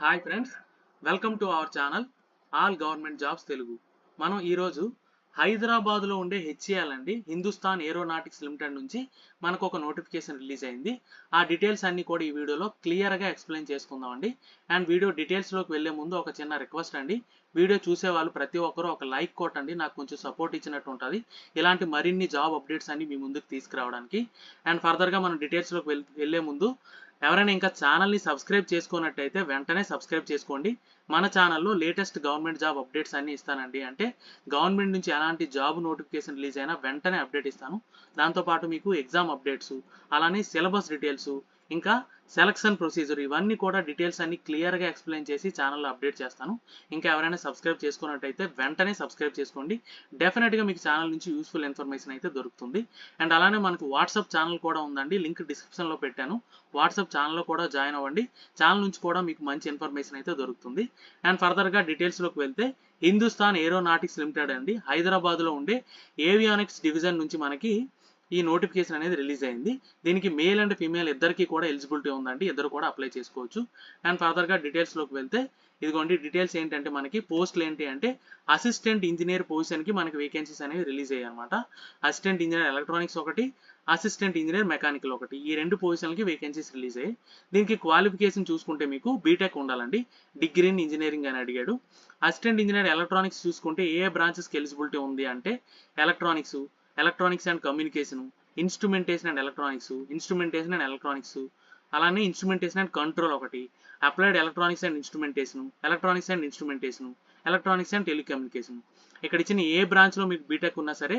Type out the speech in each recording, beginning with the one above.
Hi friends, welcome to our channel all government jobs Telugu. మనం ఈరోజు హైదరాబాద్లో ఉండే హెచ్ఏఎల్ అండి, హిందుస్థాన్ ఏరోనాటిక్స్ లిమిటెడ్ నుంచి మనకు ఒక నోటిఫికేషన్ రిలీజ్ అయింది. ఆ డీటెయిల్స్ అన్ని కూడా ఈ వీడియోలో క్లియర్గా ఎక్స్ప్లెయిన్ చేసుకుందాం అండి. అండ్ వీడియో డీటెయిల్స్లోకి వెళ్లే ముందు ఒక చిన్న రిక్వెస్ట్ అండి, వీడియో చూసే వాళ్ళు ప్రతి ఒక్కరూ ఒక లైక్ కొట్టండి, నాకు కొంచెం సపోర్ట్ ఇచ్చినట్టు ఉంటుంది ఇలాంటి మరిన్ని జాబ్ అప్డేట్స్ అన్ని మీ ముందుకు తీసుకురావడానికి. అండ్ ఫర్దర్గా మనం డీటెయిల్స్లోకి వెళ్లే ముందు ఎవరైనా ఇంకా ఛానల్ని సబ్స్క్రైబ్ చేసుకున్నట్టయితే వెంటనే సబ్స్క్రైబ్ చేసుకోండి. మన ఛానల్లో లేటెస్ట్ గవర్నమెంట్ జాబ్ అప్డేట్స్ అన్ని ఇస్తానండి. అంటే గవర్నమెంట్ నుంచి ఎలాంటి జాబ్ నోటిఫికేషన్ రిలీజ్ అయినా వెంటనే అప్డేట్ ఇస్తాను. దాంతోపాటు మీకు ఎగ్జామ్ అప్డేట్స్, అలానే సిలబస్ డీటెయిల్స్, ఇంకా సెలక్షన్ ప్రొసీజర్, ఇవన్నీ కూడా డీటెయిల్స్ అన్ని క్లియర్గా ఎక్స్ప్లెయిన్ చేసి ఛానల్లో అప్డేట్ చేస్తాను. ఇంకా ఎవరైనా సబ్స్క్రైబ్ చేసుకున్నట్టయితే వెంటనే సబ్స్క్రైబ్ చేసుకోండి. డెఫినెట్గా మీకు ఛానల్ నుంచి యూస్ఫుల్ ఇన్ఫర్మేషన్ అయితే దొరుకుతుంది. అండ్ అలానే మనకు వాట్సాప్ ఛానల్ కూడా ఉందండి, లింక్ డిస్క్రిప్షన్లో పెట్టాను. వాట్సాప్ ఛానల్లో కూడా జాయిన్ అవ్వండి. ఛానల్ నుంచి కూడా మీకు మంచి ఇన్ఫర్మేషన్ అయితే దొరుకుతుంది. అండ్ ఫర్దర్గా డీటెయిల్స్లోకి వెళ్తే హిందుస్థాన్ ఏరోనాటిక్స్ లిమిటెడ్ అండి, హైదరాబాద్లో ఉండే ఏవియానిక్స్ డివిజన్ నుంచి మనకి ఈ నోటిఫికేషన్ అనేది రిలీజ్ అయింది. దీనికి మేల్ అండ్ ఫీమేల్ ఇద్దరికి కూడా ఎలిజిబిలిటీ ఉందండి, ఇద్దరు కూడా అప్లై చేసుకోవచ్చు. అండ్ ఫర్దర్గా డీటెయిల్స్లోకి వెళ్తే ఇదిగోండి డీటెయిల్స్ ఏంటంటే మనకి పోస్టులు ఏంటి అంటే అసిస్టెంట్ ఇంజనీర్ పొజిషన్కి మనకి వేకెన్సీస్ అనేవి రిలీజ్ అయ్యాయి అనమాట. అసిస్టెంట్ ఇంజనీర్ ఎలక్ట్రానిక్స్ ఒకటి, అసిస్టెంట్ ఇంజనీర్ మెకానికల్ ఒకటి, ఈ రెండు పొజిషన్లకి వేకెన్సీస్ రిలీజ్ అయ్యాయి. దీనికి క్వాలిఫికేషన్ చూసుకుంటే మీకు బీటెక్ ఉండాలండి, డిగ్రీ ఇన్ ఇంజనీరింగ్ అని అడిగాడు. అసిస్టెంట్ ఇంజనీర్ ఎలక్ట్రానిక్స్ చూసుకుంటే ఏ బ్రాంచెస్కి ఎలిజిబిలిటీ ఉంది అంటే electronics and communication, instrumentation and electronics, అలానే ఇన్స్ట్రుమెంటేషన్ అండ్ కంట్రోల్ ఒకటి, applied electronics and instrumentation, telecommunication. ఇక్కడ ఇచ్చిన ఏ బ్రాంచ్లో మీకు బీటెక్ ఉన్నా సరే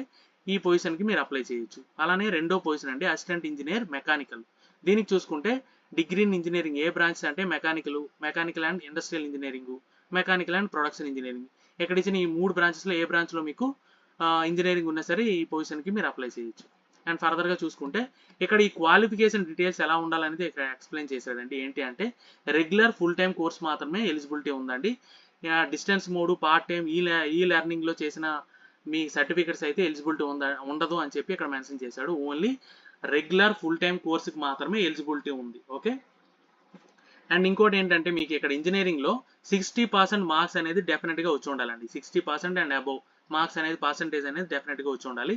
ఈ పొజిషన్కి మీరు అప్లై చేయొచ్చు. అలానే రెండో పొజిషన్ అండి అసిస్టెంట్ ఇంజనీర్ మెకానికల్. దీనికి చూసుకుంటే డిగ్రీ ఇన్ ఇంజనీరింగ్ ఏ బ్రాంచ్ అంటే mechanical and industrial engineering, mechanical and production engineering. ఇక్కడ ఇచ్చిన ఈ మూడు బ్రాంచెస్లో ఏ బ్రాంచ్లో మీకు ఇంజనీరింగ్ ఉన్నా సరే ఈ పొజిషన్కి మీరు అప్లై చేయొచ్చు. అండ్ ఫర్దర్గా చూసుకుంటే ఇక్కడ ఈ క్వాలిఫికేషన్ డీటెయిల్స్ ఎలా ఉండాలనేది ఇక్కడ ఎక్స్ప్లెయిన్ చేశాడండి. ఏంటి అంటే రెగ్యులర్ ఫుల్ టైం కోర్స్ మాత్రమే ఎలిజిబిలిటీ ఉందండి. డిస్టెన్స్ మోడ్, పార్ట్ టైం, ఈ లెర్నింగ్లో చేసిన మీ సర్టిఫికెట్స్ అయితే ఎలిజిబిలిటీ ఉండదు అని చెప్పి ఇక్కడ మెన్షన్ చేశాడు. ఓన్లీ రెగ్యులర్ ఫుల్ టైం కోర్సుకి మాత్రమే ఎలిజిబిలిటీ ఉంది. ఓకే. అండ్ ఇంకోటి ఏంటంటే మీకు ఇక్కడ ఇంజనీరింగ్లో 60% మార్క్స్ అనేది డెఫినెట్గా వచ్చి ఉండాలండి. 60% అండ్ అబౌవ్ మార్క్స్ అనేది పర్సంటేజ్ అనేది డెఫినెట్గా వచ్చి ఉండాలి.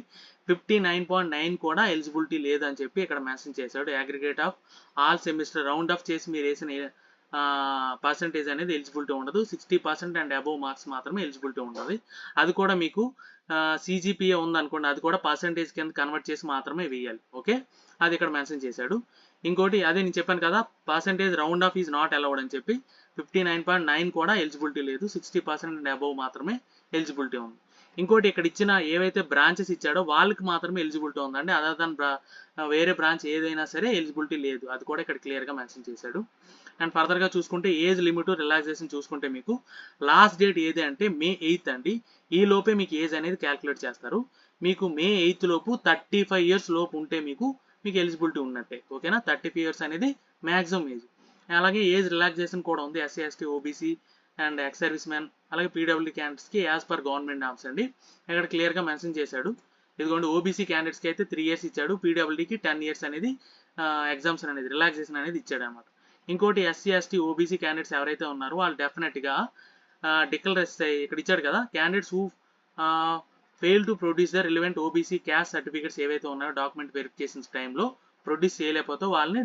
59.9 కూడా ఎలిజిబిలిటీ లేదని చెప్పి ఇక్కడ మెన్షన్ చేశాడు. Aggregate of all semester round of చేసి మీరు వేసిన పర్సంటేజ్ అనేది ఎలిజిబిలిటీ ఉండదు. 60% అండ్ అబౌవ్ మార్క్స్ మాత్రమే ఎలిజిబిలిటీ ఉంటుంది. అది కూడా మీకు CGPA ఉందనుకోండి, అది కూడా పర్సంటేజ్ కింద కన్వర్ట్ చేసి మాత్రమే వేయాలి. ఓకే, అది ఇక్కడ మెన్షన్ చేశాడు. ఇంకోటి అదే నేను చెప్పాను కదా, percentage round of is not allowed అని చెప్పి 59.9 కూడా ఎలిజిబిలిటీ లేదు. 60% అండ్ అబౌవ్ మాత్రమే ఎలిజిబిలిటీ ఉంది. ఇంకోటి ఇక్కడ ఇచ్చిన ఏవైతే బ్రాంచెస్ ఇచ్చాడో వాళ్ళకి మాత్రమే ఎలిజిబిలిటీ ఉందండి. అదర్ దాన్ వేరే బ్రాంచ్ ఏదైనా సరే ఎలిజిబిలిటీ లేదు, అది కూడా ఇక్కడ క్లియర్గా మెన్షన్ చేశాడు. అండ్ ఫర్దర్గా చూసుకుంటే ఏజ్ లిమిట్, రిలాక్సేషన్ చూసుకుంటే మీకు లాస్ట్ డేట్ ఏది అంటే May 8th అండి. ఈ లోపే మీకు ఏజ్ అనేది క్యాల్కులేట్ చేస్తారు. మీకు May 8th లోపు 35 years లోపు ఉంటే మీకు ఎలిజిబిలిటీ ఉన్నట్టే. ఓకేనా, 35 years అనేది మ్యాక్సిమం ఏజ్. అలాగే ఏజ్ రిలాక్సేషన్ కూడా ఉంది SC, ST, OBC and ex service man, అలాగే PWD క్యాండిడేట్స్కి యాజ్ పర్ గవర్నమెంట్ నామ్స్ అండి. ఇక్కడ క్లియర్గా మెన్షన్ చేశాడు. ఇదిగోండి OBC క్యాండిడేట్స్కి అయితే 3 years ఇచ్చాడు, PWDకి 10 years అనేది ఎగ్జామ్షన్ అనేది రిలాక్సేషన్ అనేది ఇచ్చాడు అనమాట. ఇంకోటి SC, ST, OBC క్యాండిడేట్స్ ఎవరైతే ఉన్నారో వాళ్ళు డెఫినెట్గా డిక్లరేట్ ఇక్కడ ఇచ్చాడు కదా, candidates who fail to produce the relevant OBC caste certificates ఏవైతే ఉన్నాయో డాక్యుమెంట్ వెరిఫికేషన్స్ టైంలో ప్రొడ్యూస్ చేయలేకపోతే వాళ్ళని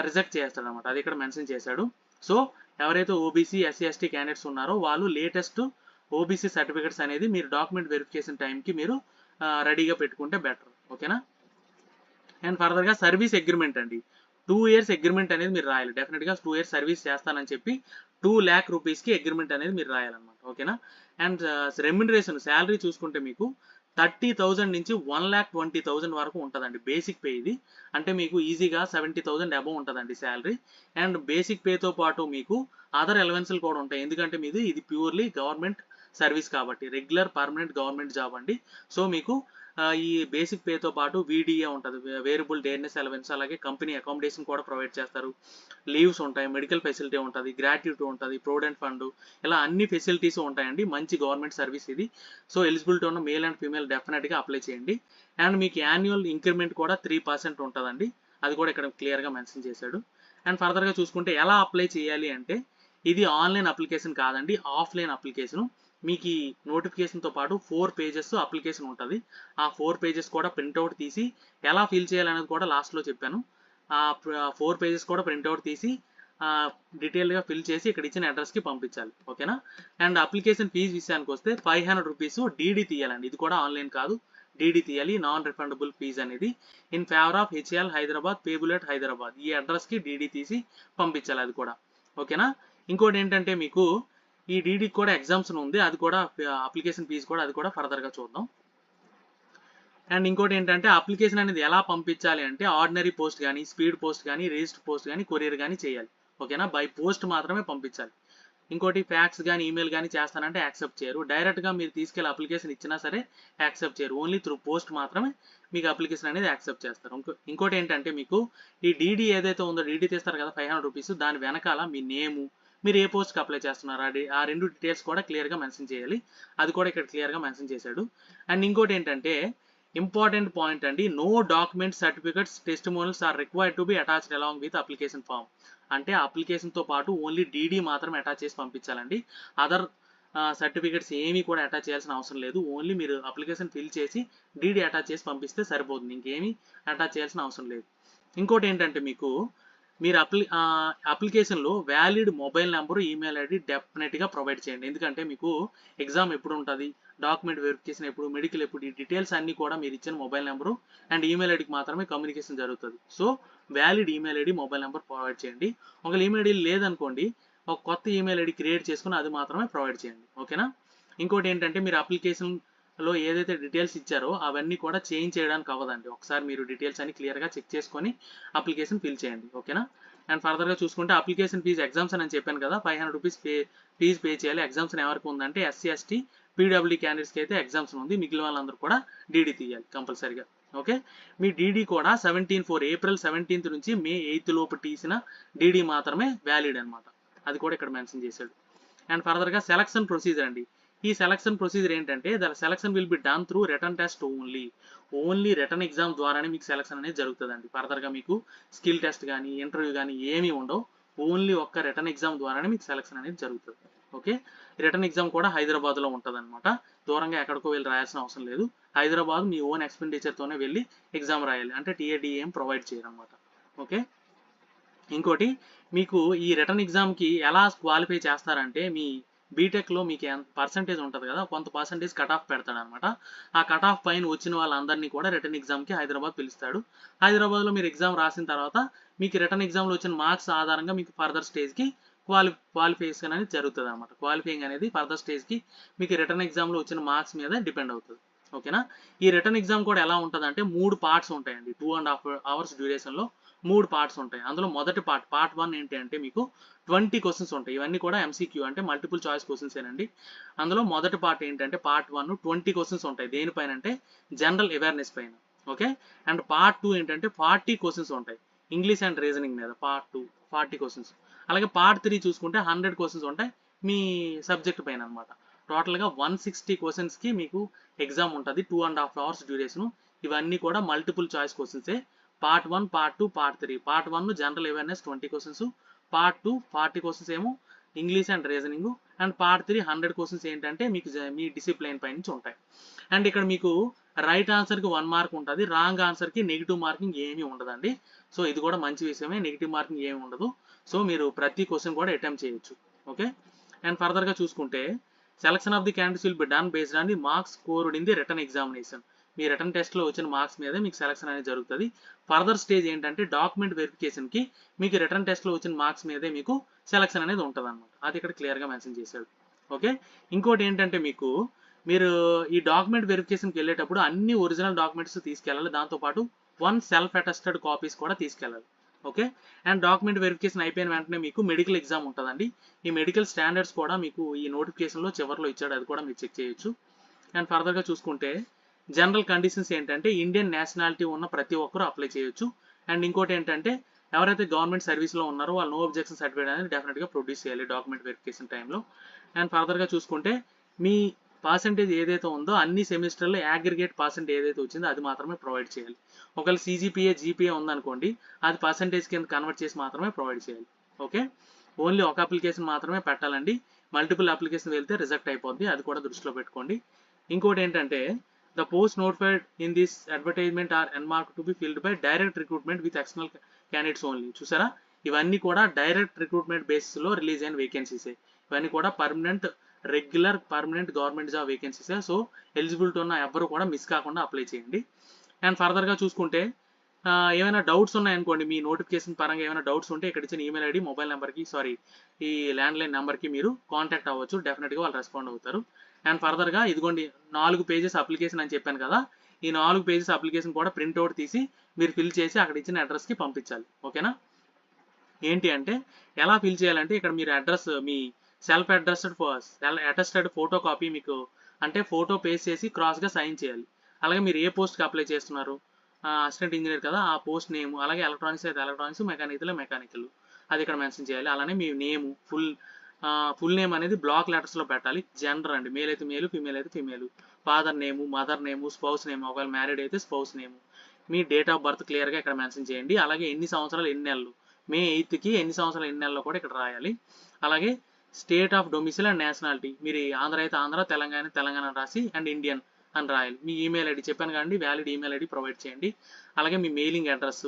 రిజెక్ట్ చేస్తాడు అనమాట. అది ఇక్కడ మెన్షన్ చేశాడు. సో ఎవరైతే OBC, SC, ST క్యాండిడేట్స్ ఉన్నారో వాళ్ళు లేటెస్ట్ OBC సర్టిఫికేట్స్ అనేది మీరు డాక్యుమెంట్ వెరిఫికేషన్ టైంకి మీరు రెడీగా పెట్టుకుంటే బెటర్. ఓకేనా. అండ్ ఫర్దర్గా సర్వీస్ అగ్రిమెంట్ అండి, 2 years అగ్రిమెంట్ అనేది మీరు రాయాలి. డెఫినెట్గా 2 years సర్వీస్ చేస్తానని చెప్పి 2 lakh రూపీస్కి అగ్రిమెంట్ అనేది మీరు రాయాలన్నమాట. ఓకేనా. అండ్ రెమ్యునరేషన్ శాలరీ చూసుకుంటే మీకు 30,000 నుంచి 1,20,000 వరకు ఉంటుందండి బేసిక్ పే. ఇది అంటే మీకు ఈజీగా 70,000 అబౌవ్ ఉంటుందండి శాలరీ. అండ్ బేసిక్ పేతో పాటు మీకు అదర్ అలవెన్స్లు కూడా ఉంటాయి, ఎందుకంటే ఇది ప్యూర్లీ గవర్నమెంట్ సర్వీస్ కాబట్టి, రెగ్యులర్ పర్మనెంట్ గవర్నమెంట్ జాబ్ అండి. సో మీకు ఈ బేసిక్ పేతో పాటు VDA ఉంటుంది, వేరియబుల్ డేర్నెస్ అలవెన్స్, అలాగే కంపెనీ అకామిడేషన్ కూడా ప్రొవైడ్ చేస్తారు, లీవ్స్ ఉంటాయి, మెడికల్ ఫెసిలిటీ ఉంటుంది, గ్రాట్యుటీ ఉంటుంది, ప్రొవిడెంట్ ఫండ్, ఇలా అన్ని ఫెసిలిటీస్ ఉంటాయండి. మంచి గవర్నమెంట్ సర్వీస్ ఇది. సో ఎలిజిబిలిటీ ఉన్న మేల్ అండ్ ఫీమేల్ డెఫినెట్గా అప్లై చేయండి. అండ్ మీకు యాన్యువల్ ఇంక్రిమెంట్ కూడా 3% ఉంటుందండి, అది కూడా ఇక్కడ క్లియర్గా మెన్షన్ చేశాడు. అండ్ ఫర్దర్గా చూసుకుంటే ఎలా అప్లై చేయాలి అంటే ఇది ఆన్లైన్ అప్లికేషన్ కాదండి, ఆఫ్లైన్ అప్లికేషన్. మీకు ఈ నోటిఫికేషన్తో పాటు 4 పేజెస్ అప్లికేషన్ ఉంటుంది. ఆ 4 పేజెస్ కూడా ప్రింట్అవుట్ తీసి ఎలా ఫిల్ చేయాలనేది కూడా లాస్ట్లో చెప్పాను. ఆ 4 పేజెస్ కూడా ప్రింట్అవుట్ తీసి డీటెయిల్గా ఫిల్ చేసి ఇక్కడ ఇచ్చిన అడ్రస్కి పంపించాలి. ఓకేనా? అండ్ అప్లికేషన్ ఫీజు విషయానికి వస్తే 500 రూపీస్ డీడీ తీయాలండి. ఇది కూడా ఆన్లైన్ కాదు, డీడీ తీయాలి. నాన్ రిఫండబుల్ ఫీజు అనేది in favour of HAL Hyderabad, payable at Hyderabad. ఈ అడ్రస్కి డీడీ తీసి పంపించాలి. అది కూడా ఓకేనా? ఇంకోటి ఏంటంటే మీకు ఈ డీడీకి కూడా ఎగ్జామ్షన్ ఉంది, అది కూడా అప్లికేషన్ ఫీజు కూడా అది కూడా ఫర్దర్గా చూద్దాం. అండ్ ఇంకోటి ఏంటంటే అప్లికేషన్ అనేది ఎలా పంపించాలి అంటే ఆర్డినరీ పోస్ట్ కానీ, స్పీడ్ పోస్ట్ కానీ, రిజిస్టర్ పోస్ట్ కానీ, కొరియర్ కానీ చేయాలి. ఓకేనా? బై పోస్ట్ మాత్రమే పంపించాలి. ఇంకోటి ఫ్యాక్స్ కానీ ఈమెయిల్ కానీ చేస్తానంటే యాక్సెప్ట్ చేయరు. డైరెక్ట్గా మీరు తీసుకెళ్ళి అప్లికేషన్ ఇచ్చినా సరే యాక్సెప్ట్ చేయరు. ఓన్లీ త్రూ పోస్ట్ మాత్రమే మీకు అప్లికేషన్ అనేది యాక్సెప్ట్ చేస్తారు. ఇంకోటి ఏంటంటే మీకు ఈ డీడీ ఏదైతే ఉందో, డీడీ తీస్తారు కదా 500 రూపీస్, దాని వెనకాల మీ నేము, మీరు ఏ పోస్ట్కి అప్లై చేస్తున్నారు ఆ రెండు డీటెయిల్స్ కూడా క్లియర్గా మెన్షన్ చేయాలి. అది కూడా ఇక్కడ క్లియర్గా మెన్షన్ చేశాడు. అండ్ ఇంకోటి ఏంటంటే ఇంపార్టెంట్ పాయింట్ అండి, no document certificates testimonials are required to be attached along with application form. అంటే అప్లికేషన్తో పాటు ఓన్లీ డీడీ మాత్రం అటాచ్ చేసి పంపించాలండి. అదర్ సర్టిఫికెట్స్ ఏమీ కూడా అటాచ్ చేయాల్సిన అవసరం లేదు. ఓన్లీ మీరు అప్లికేషన్ ఫిల్ చేసి డీడీ అటాచ్ చేసి పంపిస్తే సరిపోతుంది, ఇంకేమీ అటాచ్ చేయాల్సిన అవసరం లేదు. ఇంకోటి ఏంటంటే మీకు మీరు అప్లికేషన్లో valid mobile number, email ID డెఫినెట్గా ప్రొవైడ్ చేయండి. ఎందుకంటే మీకు ఎగ్జామ్ ఎప్పుడు ఉంటుంది, డాక్యుమెంట్ వెరిఫికేషన్ ఎప్పుడు, మెడికల్ ఎప్పుడు, ఈ డీటెయిల్స్ అన్నీ కూడా మీరు ఇచ్చిన మొబైల్ నెంబరు అండ్ ఈమెయిల్ ఐడికి మాత్రమే కమ్యూనికేషన్ జరుగుతుంది. So valid email ID, mobile number provide చేయండి. ఒకవేళ ఈమెయిల్ ఐడి లేదనుకోండి, ఒక కొత్త ఈమెయిల్ ఐడి క్రియేట్ చేసుకుని అది మాత్రమే ప్రొవైడ్ చేయండి. ఓకేనా? ఇంకోటి ఏంటంటే మీరు అప్లికేషన్లో ఏదైతే డీటెయిల్స్ ఇచ్చారో అవన్నీ కూడా చేంజ్ చేయడానికి అవ్వదండి. ఒకసారి మీరు డీటెయిల్స్ అన్ని క్లియర్గా చెక్ చేసుకొని అప్లికేషన్ ఫిల్ చేయండి. ఓకేనా? అండ్ ఫర్దర్గా చూసుకుంటే అప్లికేషన్ ఫీజు ఎగ్జామ్షన్ అని చెప్పాను కదా, 500 రూపీస్ ఫీజు పే చేయాలి. ఎగ్జామ్షన్ ఎవరికి ఉందంటే ఎస్సీ, ఎస్టీ, పీడబ్ల్యూడీ క్యాండిడేట్స్కి అయితే ఎగ్జామ్షన్ ఉంది. మిగిలిన వాళ్ళందరూ కూడా డీడీ తీయాలి కంపల్సరీగా. ఓకే? మీ డీడీ కూడా ఏప్రిల్ 17 నుంచి మే 8 లోపు తీసిన డీడీ మాత్రమే వ్యాలిడ్ అనమాట. అది కూడా ఇక్కడ మెన్షన్ చేశాడు. అండ్ ఫర్దర్గా సెలక్షన్ ప్రొసీజర్ అండి. ఈ సెలక్షన్ ప్రొసీజర్ ఏంటంటే the selection will be done through return test only return exam ద్వారానే మీకు సెలక్షన్ అనేది జరుగుతుందండి. ఫర్దర్గా మీకు స్కిల్ టెస్ట్ కానీ, ఇంటర్వ్యూ కానీ ఏమీ ఉండవు. ఓన్లీ ఒక్క రిటర్న్ ఎగ్జామ్ ద్వారానే మీకు సెలక్షన్ అనేది జరుగుతుంది. ఓకే? రిటర్న్ ఎగ్జామ్ కూడా హైదరాబాద్లో ఉంటుంది అనమాట. దూరంగా ఎక్కడికో వెళ్ళి రాయాల్సిన అవసరం లేదు. హైదరాబాద్ మీ ఓన్ ఎక్స్పెండిచర్తోనే వెళ్ళి ఎగ్జామ్ రాయాలి. అంటే టీఏడీ ఏం ప్రొవైడ్ చేయరనమాట. ఓకే? ఇంకోటి మీకు ఈ రిటర్న్ ఎగ్జామ్కి ఎలా క్వాలిఫై చేస్తారంటే మీ బీటెక్లో మీకు ఎంత పర్సంటేజ్ ఉంటుంది కదా, కొంత పర్సంటేజ్ కట్ ఆఫ్ పెడతాడు అనమాట. ఆ కట్ ఆఫ్ పైన వచ్చిన వాళ్ళందరినీ కూడా రిటర్న్ ఎగ్జామ్కి హైదరాబాద్ పిలుస్తాడు. హైదరాబాద్లో మీరు ఎగ్జామ్ రాసిన తర్వాత మీకు రిటర్న్ ఎగ్జామ్లో వచ్చిన మార్క్స్ ఆధారంగా మీకు ఫర్దర్ స్టేజ్కి క్వాలిఫికేషన్ అనేది జరుగుతుంది అనమాట. క్వాలిఫైయింగ్ అనేది ఫర్దర్ స్టేజ్కి మీకు రిటర్న్ ఎగ్జామ్లో వచ్చిన మార్క్స్ మీద డిపెండ్ అవుతుంది. ఓకేనా? ఈ రిటర్న్ ఎగ్జామ్ కూడా ఎలా ఉంటుంది అంటే 3 పార్ట్స్ ఉంటాయండి. 2.5 hours డ్యూరేషన్లో 3 పార్ట్స్ ఉంటాయి. అందులో మొదటి పార్ట్ 1 ఏంటి అంటే మీకు 20 క్వశ్చన్స్ ఉంటాయి. ఇవన్నీ కూడా ఎంసీక్యూ అంటే మల్టిపుల్ చాయిస్ క్వశ్చన్స్ ఏనండి. అందులో మొదటి పార్ట్ ఏంటంటే పార్ట్ 1 20 క్వశ్చన్స్ ఉంటాయి. దేనిపైన అంటే జనరల్ అవేర్నెస్ పైన. ఓకే? అండ్ పార్ట్ 2 ఏంటంటే 40 క్వశ్చన్స్ ఉంటాయి ఇంగ్లీష్ అండ్ రీజనింగ్ మీద. Part 2 40 questions. అలాగే పార్ట్ 3 చూసుకుంటే 100 క్వశ్చన్స్ ఉంటాయి మీ సబ్జెక్ట్ పైన అనమాట. టోటల్గా 160 క్వశ్చన్స్కి మీకు ఎగ్జామ్ ఉంటుంది. 2.5 hours డ్యూరేషన్. ఇవన్నీ కూడా మల్టిపుల్ చాయిస్ క్వశ్చన్సే. Part 1, part 2, part 3. Part 1 general awareness 20 questions, part 2 40 questions ఏమో English and reasoning, and part 3 100 questions ఏంటంటే మీకు మీ డిసిప్లైన్ పై నుంచి ఉంటాయి. అండ్ ఇక్కడ మీకు రైట్ ఆన్సర్కి 1 మార్క్ ఉంటుంది, రాంగ్ ఆన్సర్కి నెగిటివ్ మార్కింగ్ ఏమీ ఉండదండి. సో ఇది కూడా మంచి విషయమే, నెగిటివ్ మార్కింగ్ ఏమీ ఉండదు. సో మీరు ప్రతి క్వశ్చన్ కూడా అటెంప్ట్ చేయొచ్చు. ఓకే? అండ్ ఫర్దర్గా చూసుకుంటే selection of the candidates will be done based on the marks scored in the written examination. Me return టెస్ట్లో వచ్చిన మార్క్స్ మీదే మీకు సెలక్షన్ అనేది జరుగుతుంది. ఫర్దర్ స్టేజ్ ఏంటంటే డాక్యుమెంట్ వెరిఫికేషన్కి మీకు రిటర్న్ టెస్ట్లో వచ్చిన మార్క్స్ మీదే మీకు సెలక్షన్ అనేది ఉంటుంది అనమాట. అది ఇక్కడ క్లియర్గా మెన్షన్ చేశాడు. ఓకే? ఇంకోటి ఏంటంటే మీరు ఈ డాక్యుమెంట్ వెరిఫికేషన్కి వెళ్ళేటప్పుడు అన్ని ఒరిజినల్ డాక్యుమెంట్స్ తీసుకెళ్ళాలి. దాంతోపాటు 1 సెల్ఫ్ అటెస్టెడ్ కాపీస్ కూడా తీసుకెళ్ళాలి. ఓకే? అండ్ డాక్యుమెంట్ వెరిఫికేషన్ అయిపోయిన వెంటనే మీకు మెడికల్ ఎగ్జామ్ ఉంటుందండి. ఈ మెడికల్ స్టాండర్డ్స్ కూడా మీకు ఈ నోటిఫికేషన్లో చివరిలో ఇచ్చాడు, అది కూడా మీరు చెక్ చేయొచ్చు. అండ్ ఫర్దర్గా చూసుకుంటే జనరల్ కండిషన్స్ ఏంటంటే ఇండియన్ నేషనాలిటీ ఉన్న ప్రతి ఒక్కరూ అప్లై చేయొచ్చు. అండ్ ఇంకోటి ఏంటంటే ఎవరైతే గవర్నమెంట్ సర్వీస్లో ఉన్నారో వాళ్ళు నో అబ్జెక్షన్ సర్టిఫికేట్ అనేది డెఫినెట్గా ప్రొడ్యూస్ చేయాలి డాక్యుమెంట్ వెరిఫికేషన్ టైంలో. అండ్ ఫర్దర్గా చూసుకుంటే మీ పర్సంటేజ్ ఏదైతే ఉందో అన్ని సెమిస్టర్లో అగ్రిగేట్ పర్సెంటేజ్ ఏదైతే వచ్చిందో అది మాత్రమే ప్రొవైడ్ చేయాలి. ఒకవేళ జీపీఏ ఉందనుకోండి, అది పర్సంటేజ్ కింద కన్వర్ట్ చేసి మాత్రమే ప్రొవైడ్ చేయాలి. ఓకే? ఓన్లీ ఒక అప్లికేషన్ మాత్రమే పెట్టాలండి. మల్టిపుల్ అప్లికేషన్ వెళ్తే రిజెక్ట్ అయిపోద్ది, అది కూడా దృష్టిలో పెట్టుకోండి. ఇంకోటి ఏంటంటే the post notified in this advertisement are earmarked to be filled by direct recruitment with external candidates only. చూసారా, ఇవన్నీ కూడా డైరెక్ట్ రిక్రూట్మెంట్ బేసిస్ లో రిలీజ్ అయిన వేకెన్సీసే. ఇవన్నీ కూడా రెగ్యులర్ పర్మనెంట్ గవర్నమెంట్ జాబ్ వేకెన్సీసే. సో ఎలిజిబిలిటీ ఉన్న ఎవరు కూడా మిస్ కాకుండా అప్లై చేయండి. అండ్ ఫర్దర్గా చూసుకుంటే ఏమైనా డౌట్స్ ఉన్నాయనుకోండి, మీ నోటిఫికేషన్ పరంగా ఏమైనా డౌట్స్ ఉంటే ఇక్కడ ఇచ్చిన ఈమెయిల్ ఐడి మొబైల్ నెంబర్కి ఈ ల్యాండ్లైన్ నెంబర్కి మీరు కాంటాక్ట్ అవ్వచ్చు. డెఫినెట్గా వాళ్ళు రెస్పాండ్ అవుతారు. అండ్ ఫర్దర్గా ఇదిగోండి 4 పేజెస్ అప్లికేషన్ అని చెప్పాను కదా, ఈ 4 పేజెస్ అప్లికేషన్ కూడా ప్రింట్అవుట్ తీసి మీరు ఫిల్ చేసి అక్కడ ఇచ్చిన అడ్రస్కి పంపించాలి. ఓకేనా? ఏంటి అంటే ఎలా ఫిల్ చేయాలంటే ఇక్కడ మీరు అడ్రస్ మీ సెల్ఫ్ అటెస్టెడ్ ఫోటో కాపీ మీకు అంటే ఫోటో పేస్ట్ చేసి క్రాస్గా సైన్ చేయాలి. అలాగే మీరు ఏ పోస్ట్కి అప్లై చేస్తున్నారు, అసిస్టెంట్ ఇంజనీర్ కదా, ఆ పోస్ట్ నేమ్, అలాగే ఎలక్ట్రానిక్స్ అయితే ఎలక్ట్రానిక్స్, మెకానికల్ అది ఇక్కడ మెన్షన్ చేయాలి. అలానే మీ నేము ఫుల్ నేమ్ అనేది బ్లాక్ లెటర్స్లో పెట్టాలి. జెండర్ అండి, మేల్ అయితే మేలు, ఫీమేల్ అయితే female, father name, mother name, spouse name, ఒకవేళ మ్యారీడ్ అయితే spouse name, me date of birth క్లియర్గా ఇక్కడ మెన్షన్ చేయండి. అలాగే ఎన్ని సంవత్సరాలు ఎన్ని నెలలు, మే 8కి ఎన్ని సంవత్సరాలు ఎన్ని నెలల్లో కూడా ఇక్కడ రాయాలి. అలాగే state of domicile and nationality, మీరు ఆంధ్ర అయితే ఆంధ్ర, తెలంగాణ రాసి అండ్ ఇండియన్ అని రాయాలి. మీ ఈమెయిల్ ఐడి చెప్పాను కదండి, వ్యాలిడ్ ఈమెయిల్ ఐడి ప్రొవైడ్ చేయండి. అలాగే మీ మెయిలింగ్ అడ్రస్,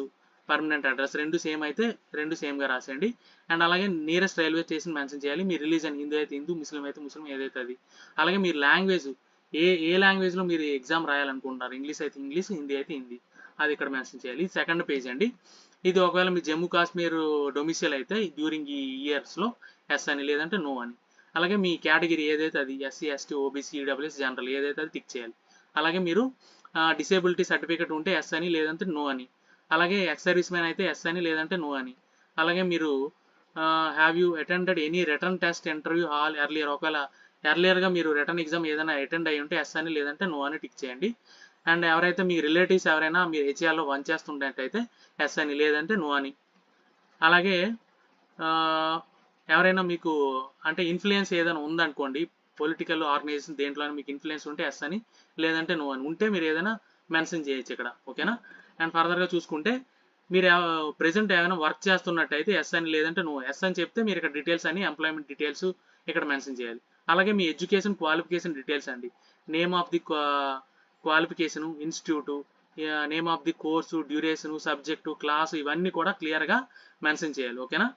పర్మనెంట్ అడ్రస్ రెండు సేమ్ అయితే రెండు సేమ్గా రాసేయండి. అండ్ అలాగే నియరెస్ట్ రైల్వే స్టేషన్ మెన్షన్ చేయాలి. మీ రిలీజన్ హిందూ అయితే హిందూ, ముస్లిం అయితే ముస్లిం, ఏదైతే అది. అలాగే మీరు లాంగ్వేజ్ ఏ లాంగ్వేజ్లో మీరు ఎగ్జామ్ రాయాలనుకుంటున్నారు, ఇంగ్లీష్ అయితే ఇంగ్లీష్, హిందీ అయితే హిందీ, అది ఇక్కడ మెన్షన్ చేయాలి. ఇది సెకండ్ పేజ్ అండి. ఇది ఒకవేళ మీ జమ్మూ కాశ్మీర్ డొమిసిల్ అయితే డ్యూరింగ్ ఈ ఇయర్స్లో ఎస్ అని, లేదంటే నో అని. అలాగే మీ కేటగిరీ ఏదైతే అది SC, ST, OBC, EWS, general ఏదైతే అది టిక్ చేయాలి. అలాగే మీరు డిసేబిలిటీ సర్టిఫికేట్ ఉంటే ఎస్ అని, లేదంటే నో అని. అలాగే ఎక్స్ సర్వీస్ మ్యాన్ అయితే ఎస్ అని, లేదంటే నో అని. అలాగే మీరు have you attended any return test interview hall earlier, ఒకవేళ ఎర్లియర్గా మీరు రిటర్న్ ఎగ్జామ్ ఏదైనా అటెండ్ అయ్యి ఉంటే ఎస్ అని, లేదంటే నో అని టిక్ చేయండి. అండ్ ఎవరైతే మీ రిలేటివ్స్ ఎవరైనా మీరు హెచ్ఆర్లో వర్క్ చేస్తుంటే ఎస్ అని, లేదంటే నో అని. అలాగే ఎవరైనా మీకు అంటే ఇన్ఫ్లుయెన్స్ ఏదైనా ఉందనుకోండి, పొలిటికల్ ఆర్గనైజేషన్ దేంట్లో మీకు ఇన్ఫ్లుయెన్స్ ఉంటే ఎస్ అని, లేదంటే నో అని. ఉంటే మీరు ఏదైనా మెన్షన్ చేయొచ్చు ఇక్కడ. ఓకేనా? అండ్ ఫర్దర్గా చూసుకుంటే మీరు ప్రెసెంట్ ఏమైనా వర్క్ చేస్తున్నట్టయితే ఎస్ అని, లేదంటే నో. ఎస్ అని చెప్తే మీరు ఇక్కడ డీటెయిల్స్ అని, ఎంప్లాయ్మెంట్ డీటెయిల్స్ ఇక్కడ మెన్షన్ చేయాలి. అలాగే మీ ఎడ్యుకేషన్ క్వాలిఫికేషన్ డీటెయిల్స్ అండి, name of the qualification, institute, name of the course, duration, subject, class, ఇవన్నీ కూడా క్లియర్గా మెన్షన్ చేయాలి. ఓకేనా?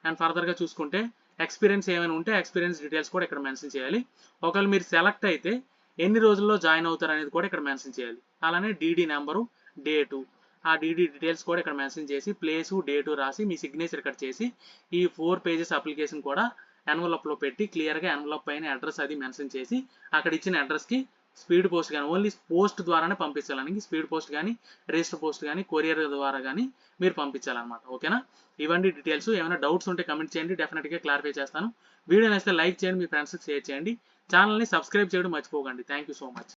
అండ్ ఫర్దర్గా చూసుకుంటే ఎక్స్పీరియన్స్ ఏమైనా ఉంటే ఎక్స్పీరియన్స్ డీటెయిల్స్ కూడా ఇక్కడ మెన్షన్ చేయాలి. ఒకవేళ మీరు సెలెక్ట్ అయితే ఎన్ని రోజుల్లో జాయిన్ అవుతారు అనేది కూడా ఇక్కడ మెన్షన్ చేయాలి. అలానే డీడీ నెంబరు, డేటు, ఆ డీడీ డీటెయిల్స్ కూడా ఇక్కడ మెన్షన్ చేసి ప్లేసు, డేటు రాసి మీ సిగ్నేచర్ ఇక్కడ చేసి ఈ 4 పేజెస్ అప్లికేషన్ కూడా ఎన్వలప్లో పెట్టి క్లియర్గా ఎన్వలప్ పైన అడ్రస్ అది మెన్షన్ చేసి అక్కడ ఇచ్చిన అడ్రస్కి స్పీడ్ పోస్ట్ కానీ, ఓన్లీ పోస్ట్ ద్వారానే పంపించాలని, స్పీడ్ పోస్ట్ కానీ, రిజిస్టర్ పోస్ట్ కానీ, కొరియర్ ద్వారా కానీ మీరు పంపించాలన్నమాట. ఓకేనా? ఇవన్నీ డీటెయిల్స్. ఏమైనా డౌట్స్ ఉంటే కమెంట్ చేయండి, డెఫినెట్గా క్లారిఫై చేస్తాను. వీడియో నచ్చితే లైక్ చేయండి, మీ ఫ్రెండ్స్కి షేర్ చేయండి. ఛానల్ని సబ్స్క్రైబ్ చేయడం మర్చిపోకండి. Thank you so much.